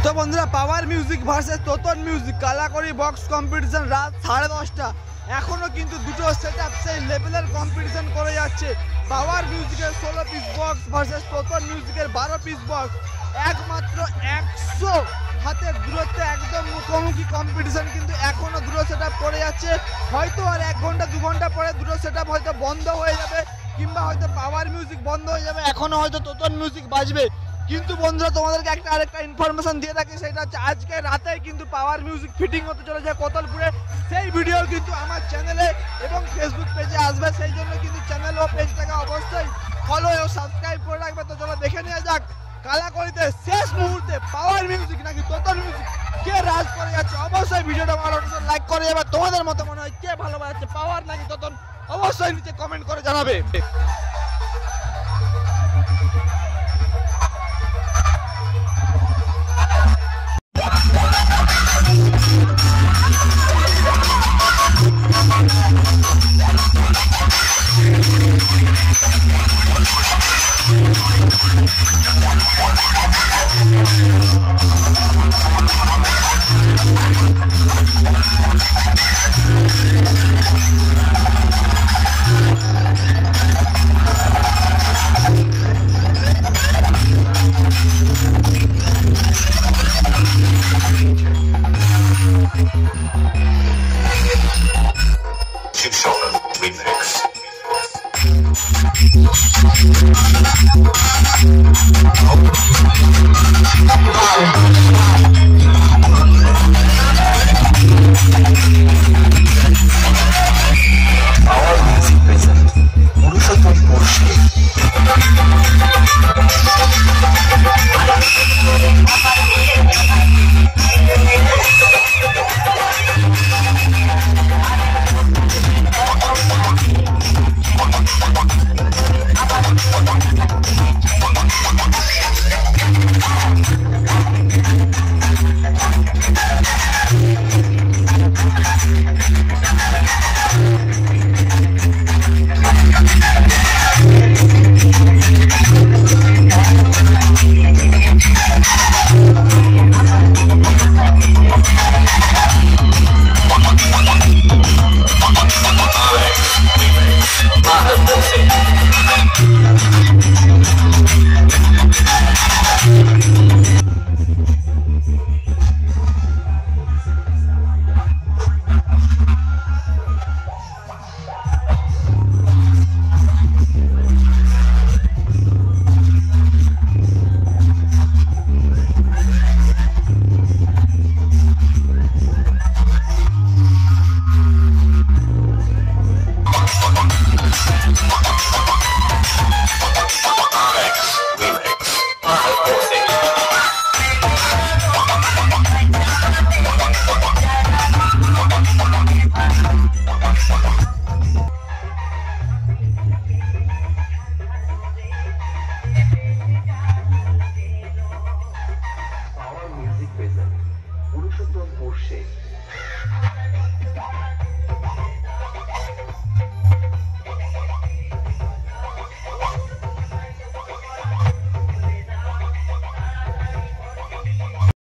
তো বন্ধুরা, power music versus Totan music কালাকড়ি বক্স কম্পিটিশন রাত 10:30টা। এখনো কিন্তু দুটো সেটআপ সেই লেভেলের কম্পিটিশন করে যাচ্ছে। পাওয়ার মিউজিকের 16 পিস বক্স ভার্সেস তোতন মিউজিকের 12 পিস বক্স। একমাত্র 100 হাতের দূরত্বে একদম মুখোমুখি কম্পিটিশন কিন্তু এখনো দুটো সেটআপ করে যাচ্ছে। হয়তো আর 1 ঘন্টা 2 ঘন্টা পরে দুটো সেটআপ হয়তো বন্ধ হয়ে যাবে, কিংবা হয়তো পাওয়ার মিউজিক বন্ধ হয়ে যাবে, এখনো হয়তো তোতন মিউজিক বাজবে। কিন্তু বন্ধুরা, তোমাদেরকে আরেকটা ইনফরমেশন দিয়ে রাখি, সেটা হচ্ছে আজকে রাতে কিন্তু পাওয়ার মিউজিক ফিটিং হতে চলেছে কোতলপুরে। সেই ভিডিও কিন্তু আমার চ্যানেলে এবং ফেসবুক পেজে আসবে, সেই জন্য কিন্তু চ্যানেল ও পেজটাকে অবশ্যই ফলো ও সাবস্ক্রাইব করে রাখবে। তো চলো দেখে নিয়ে যাক কালাকড়িতে শেষ মুহূর্তে পাওয়ার মিউজিক নাকি তোতন মিউজিক কে রাজ করে যাচ্ছে। অবশ্যই ভিডিওটা ভালো লাইক করে যাবে। তোমাদের মতো মনে হয় কে ভালো বাজাচ্ছে, পাওয়ার নাকি তোতন, অবশ্যই নিচে কমেন্ট করে জানাবে। Remix.